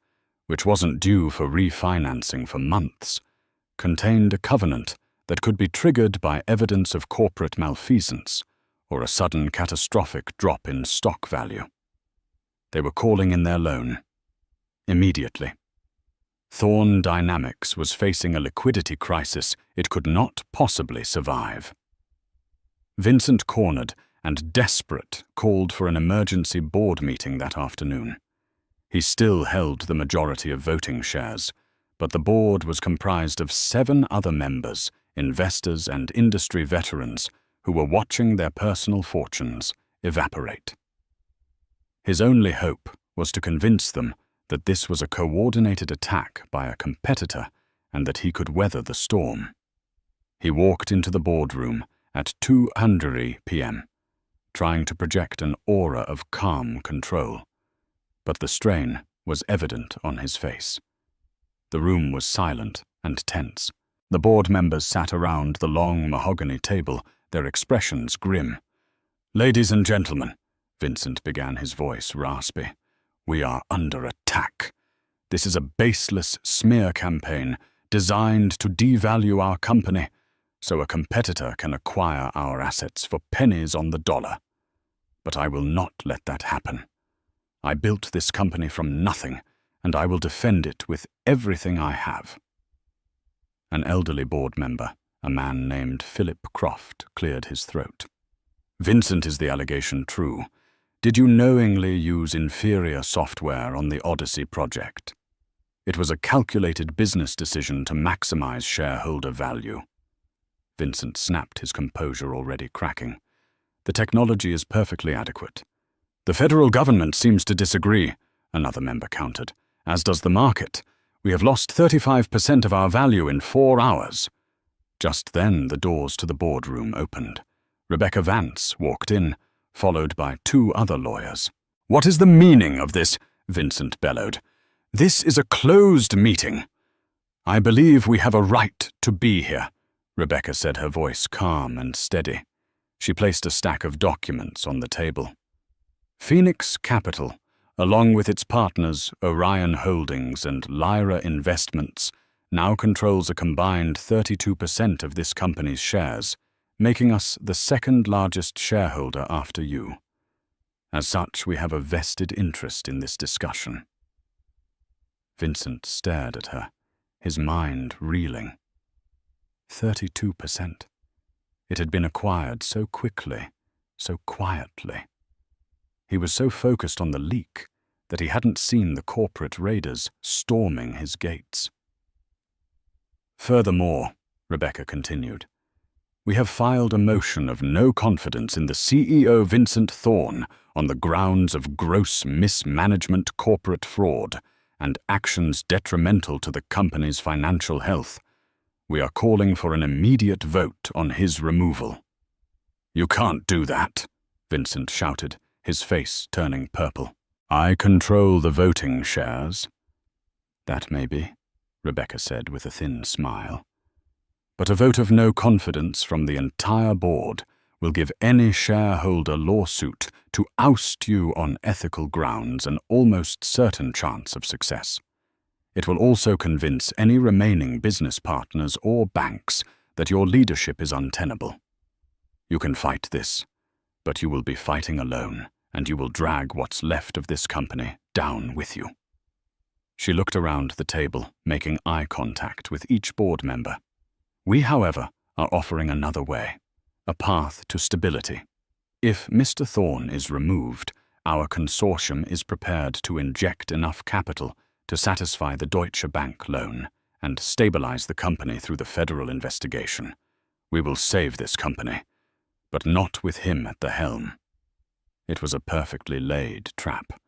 which wasn't due for refinancing for months, contained a covenant that could be triggered by evidence of corporate malfeasance or a sudden catastrophic drop in stock value. They were calling in their loan. Immediately. Thorn Dynamics was facing a liquidity crisis it could not possibly survive. Vincent, cornered and desperate, called for an emergency board meeting that afternoon. He still held the majority of voting shares, but the board was comprised of 7 other members, investors and industry veterans who were watching their personal fortunes evaporate. His only hope was to convince them that this was a coordinated attack by a competitor and that he could weather the storm. He walked into the boardroom at 2:00 p.m., trying to project an aura of calm control. But the strain was evident on his face. The room was silent and tense. The board members sat around the long mahogany table, their expressions grim. "Ladies and gentlemen," Vincent began, his voice raspy, "we are under attack. This is a baseless smear campaign designed to devalue our company so a competitor can acquire our assets for pennies on the dollar. But I will not let that happen. I built this company from nothing, and I will defend it with everything I have." An elderly board member, a man named Philip Croft, cleared his throat. "Vincent, is the allegation true? Did you knowingly use inferior software on the Odyssey project? It was a calculated business decision to maximize shareholder value." Vincent snapped, his composure already cracking. "The technology is perfectly adequate." "The federal government seems to disagree," another member countered, "as does the market. We have lost 35% of our value in 4 hours. Just then the doors to the boardroom opened. Rebecca Vance walked in, followed by 2 other lawyers. "What is the meaning of this?" Vincent bellowed. "This is a closed meeting." "I believe we have a right to be here," Rebecca said, her voice calm and steady. She placed a stack of documents on the table. Phoenix Capital, along with its partners Orion Holdings and Lyra Investments, now controls a combined 32% of this company's shares, making us the second largest shareholder after you. As such, we have a vested interest in this discussion. Vincent stared at her, his mind reeling. 32%. It had been acquired so quickly, so quietly. He was so focused on the leak that he hadn't seen the corporate raiders storming his gates. Furthermore, Rebecca continued, we have filed a motion of no confidence in the CEO Vincent Thorne on the grounds of gross mismanagement, corporate fraud, and actions detrimental to the company's financial health. We are calling for an immediate vote on his removal. "You can't do that," Vincent shouted, his face turning purple. "I control the voting shares." "That may be," Rebecca said with a thin smile. "But a vote of no confidence from the entire board will give any shareholder lawsuit to oust you on ethical grounds an almost certain chance of success. It will also convince any remaining business partners or banks that your leadership is untenable. You can fight this, but you will be fighting alone, and you will drag what's left of this company down with you." She looked around the table, making eye contact with each board member. "We, however, are offering another way, a path to stability. If Mr. Thorne is removed, our consortium is prepared to inject enough capital to satisfy the Deutsche Bank loan and stabilize the company through the federal investigation. We will save this company, but not with him at the helm." It was a perfectly laid trap.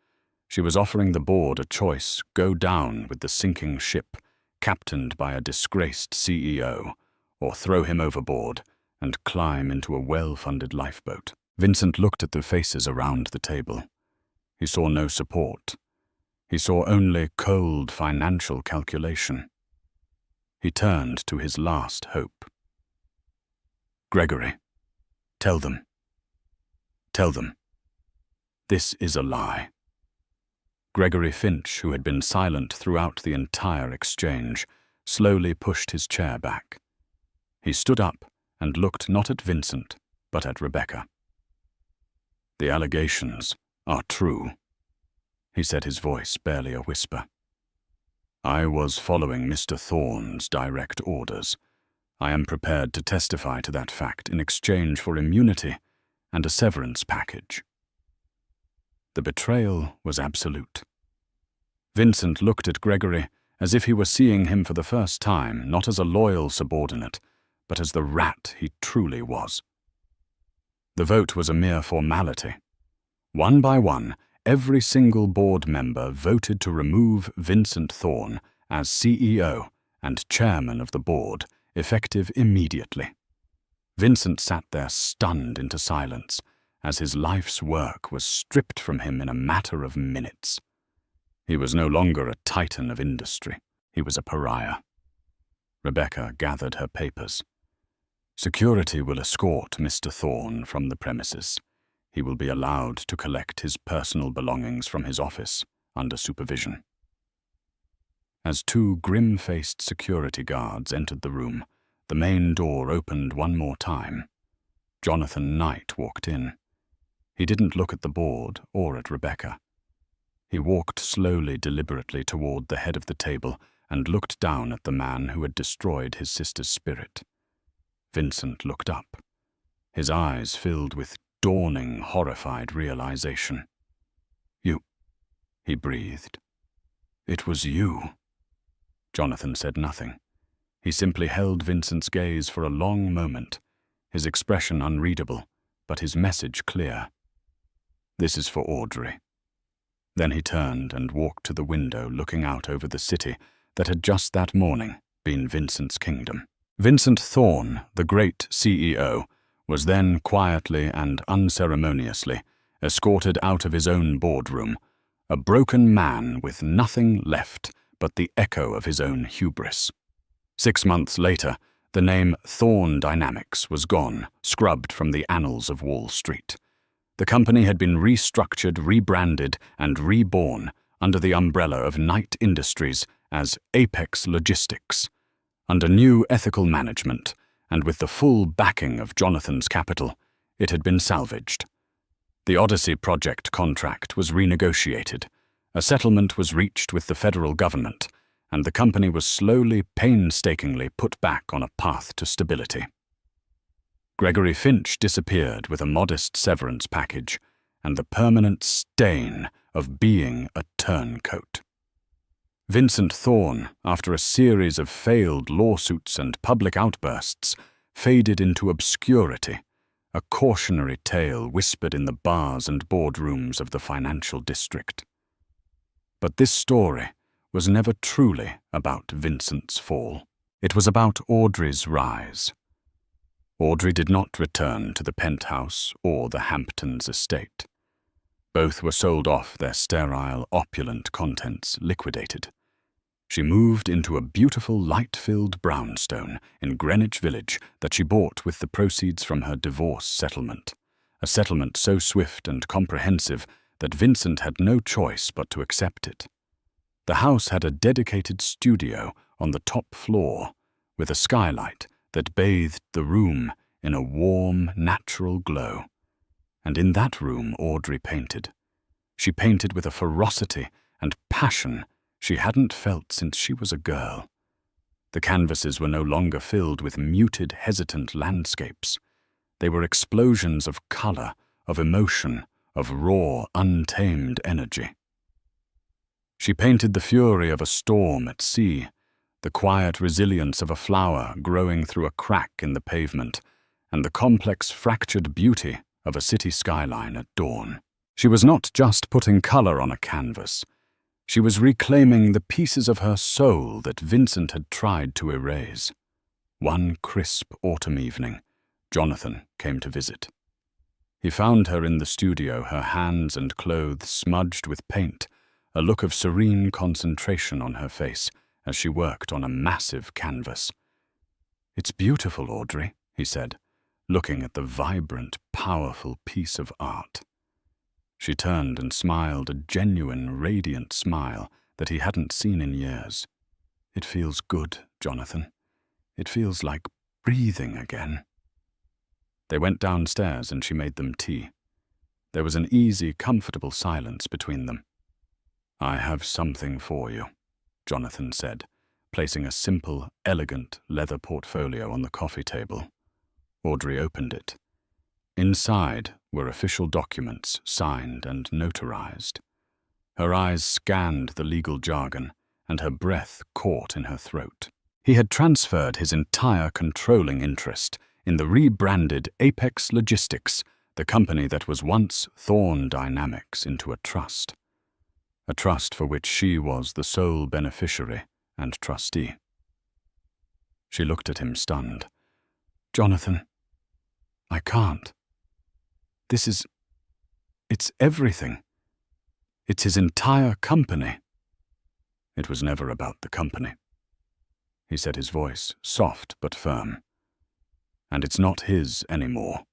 She was offering the board a choice: go down with the sinking ship, captained by a disgraced CEO, or throw him overboard and climb into a well-funded lifeboat. Vincent looked at the faces around the table. He saw no support. He saw only cold financial calculation. He turned to his last hope. "Gregory, tell them. Tell them. This is a lie." Gregory Finch, who had been silent throughout the entire exchange, slowly pushed his chair back. He stood up and looked not at Vincent, but at Rebecca. "The allegations are true," he said, his voice barely a whisper. "I was following Mr. Thorne's direct orders. I am prepared to testify to that fact in exchange for immunity and a severance package." The betrayal was absolute. Vincent looked at Gregory as if he were seeing him for the first time, not as a loyal subordinate, but as the rat he truly was. The vote was a mere formality. One by one, every single board member voted to remove Vincent Thorne as CEO and chairman of the board, effective immediately. Vincent sat there stunned into silence, as his life's work was stripped from him in a matter of minutes. He was no longer a titan of industry. He was a pariah. Rebecca gathered her papers. "Security will escort Mr. Thorne from the premises. He will be allowed to collect his personal belongings from his office under supervision." As two grim-faced security guards entered the room, the main door opened one more time. Jonathan Knight walked in. He didn't look at the board or at Rebecca. He walked slowly, deliberately toward the head of the table and looked down at the man who had destroyed his sister's spirit. Vincent looked up, his eyes filled with dawning, horrified realization. "You," he breathed. "It was you." Jonathan said nothing. He simply held Vincent's gaze for a long moment, his expression unreadable, but his message clear. "This is for Audrey." Then he turned and walked to the window looking out over the city that had just that morning been Vincent's kingdom. Vincent Thorne, the great CEO, was then quietly and unceremoniously escorted out of his own boardroom, a broken man with nothing left but the echo of his own hubris. 6 months later, the name Thorne Dynamics was gone, scrubbed from the annals of Wall Street. The company had been restructured, rebranded, and reborn under the umbrella of Knight Industries as Apex Logistics. Under new ethical management, and with the full backing of Jonathan's capital, it had been salvaged. The Odyssey project contract was renegotiated. A settlement was reached with the federal government, and the company was slowly, painstakingly put back on a path to stability. Gregory Finch disappeared with a modest severance package and the permanent stain of being a turncoat. Vincent Thorne, after a series of failed lawsuits and public outbursts, faded into obscurity, a cautionary tale whispered in the bars and boardrooms of the financial district. But this story was never truly about Vincent's fall. It was about Audrey's rise. Audrey did not return to the penthouse or the Hamptons estate. Both were sold off, their sterile, opulent contents liquidated. She moved into a beautiful light-filled brownstone in Greenwich Village that she bought with the proceeds from her divorce settlement, a settlement so swift and comprehensive that Vincent had no choice but to accept it. The house had a dedicated studio on the top floor, with a skylight that bathed the room in a warm, natural glow. And in that room Audrey painted. She painted with a ferocity and passion she hadn't felt since she was a girl. The canvases were no longer filled with muted, hesitant landscapes. They were explosions of color, of emotion, of raw, untamed energy. She painted the fury of a storm at sea, the quiet resilience of a flower growing through a crack in the pavement, and the complex, fractured beauty of a city skyline at dawn. She was not just putting color on a canvas. She was reclaiming the pieces of her soul that Vincent had tried to erase. One crisp autumn evening, Jonathan came to visit. He found her in the studio, her hands and clothes smudged with paint, a look of serene concentration on her face as she worked on a massive canvas. "It's beautiful, Audrey," he said, looking at the vibrant, powerful piece of art. She turned and smiled, a genuine, radiant smile that he hadn't seen in years. "It feels good, Jonathan. It feels like breathing again." They went downstairs and she made them tea. There was an easy, comfortable silence between them. "I have something for you," Jonathan said, placing a simple, elegant leather portfolio on the coffee table. Audrey opened it. Inside were official documents signed and notarized. Her eyes scanned the legal jargon, and her breath caught in her throat. He had transferred his entire controlling interest in the rebranded Apex Logistics, the company that was once Thorne Dynamics, into a trust for which she was the sole beneficiary and trustee. She looked at him stunned. "Jonathan, I can't. It's everything. It's his entire company." "It was never about the company," he said, his voice soft but firm. "And it's not his anymore.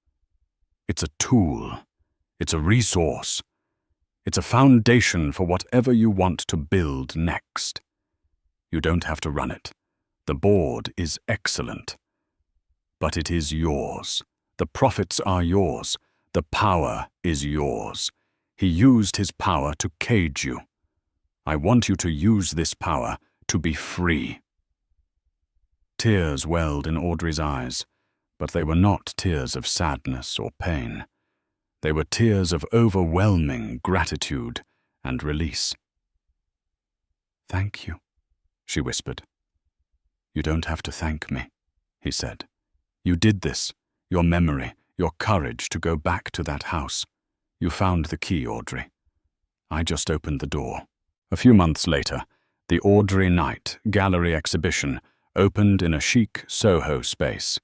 It's a tool. It's a resource. It's a foundation for whatever you want to build next. You don't have to run it. The board is excellent. But it is yours. The profits are yours. The power is yours. He used his power to cage you. I want you to use this power to be free." Tears welled in Audrey's eyes, but they were not tears of sadness or pain. They were tears of overwhelming gratitude and release. "Thank you," she whispered. "You don't have to thank me," he said. "You did this, your memory, your courage to go back to that house. You found the key, Audrey. I just opened the door." A few months later, the Audrey Knight Gallery exhibition opened in a chic Soho space.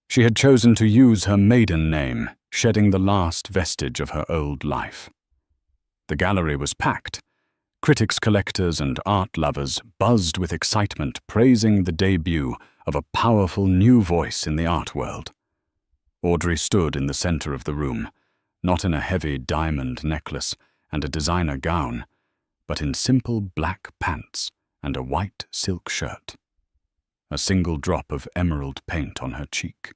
She had chosen to use her maiden name, shedding the last vestige of her old life. The gallery was packed. Critics, collectors, and art lovers buzzed with excitement, praising the debut of a powerful new voice in the art world. Audrey stood in the center of the room, not in a heavy diamond necklace and a designer gown, but in simple black pants and a white silk shirt. A single drop of emerald paint on her cheek.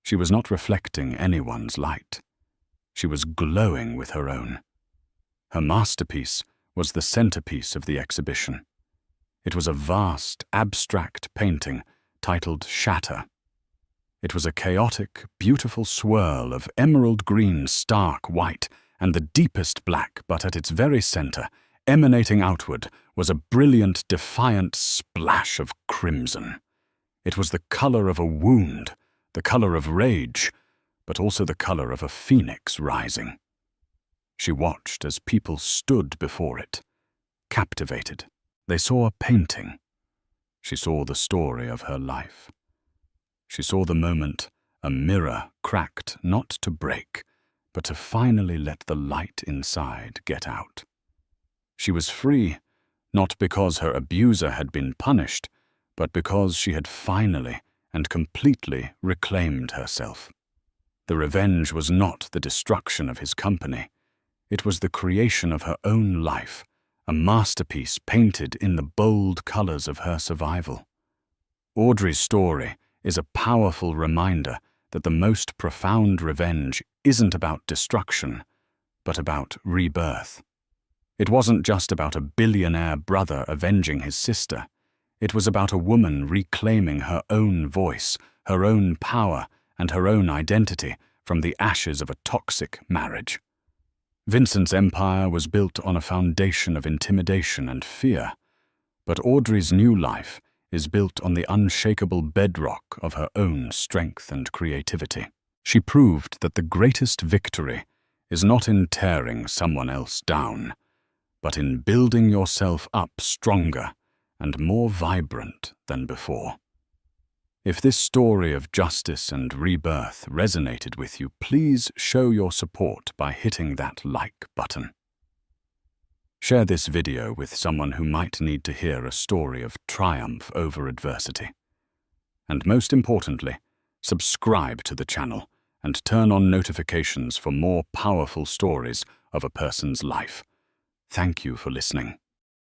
She was not reflecting anyone's light. She was glowing with her own. Her masterpiece was the centerpiece of the exhibition. It was a vast, abstract painting titled Shatter. It was a chaotic, beautiful swirl of emerald green, stark white, and the deepest black, but at its very center, emanating outward, was a brilliant, defiant splash of crimson. It was the color of a wound, the color of rage, but also the color of a phoenix rising. She watched as people stood before it, captivated. They saw a painting. She saw the story of her life. She saw the moment a mirror cracked not to break, but to finally let the light inside get out. She was free, not because her abuser had been punished, but because she had finally and completely reclaimed herself. The revenge was not the destruction of his company. It was the creation of her own life, a masterpiece painted in the bold colors of her survival. Audrey's story is a powerful reminder that the most profound revenge isn't about destruction, but about rebirth. It wasn't just about a billionaire brother avenging his sister. It was about a woman reclaiming her own voice, her own power, and her own identity from the ashes of a toxic marriage. Vincent's empire was built on a foundation of intimidation and fear, but Audrey's new life is built on the unshakable bedrock of her own strength and creativity. She proved that the greatest victory is not in tearing someone else down, but in building yourself up stronger and more vibrant than before. If this story of justice and rebirth resonated with you, please show your support by hitting that like button. Share this video with someone who might need to hear a story of triumph over adversity. And most importantly, subscribe to the channel and turn on notifications for more powerful stories of a person's life. Thank you for listening.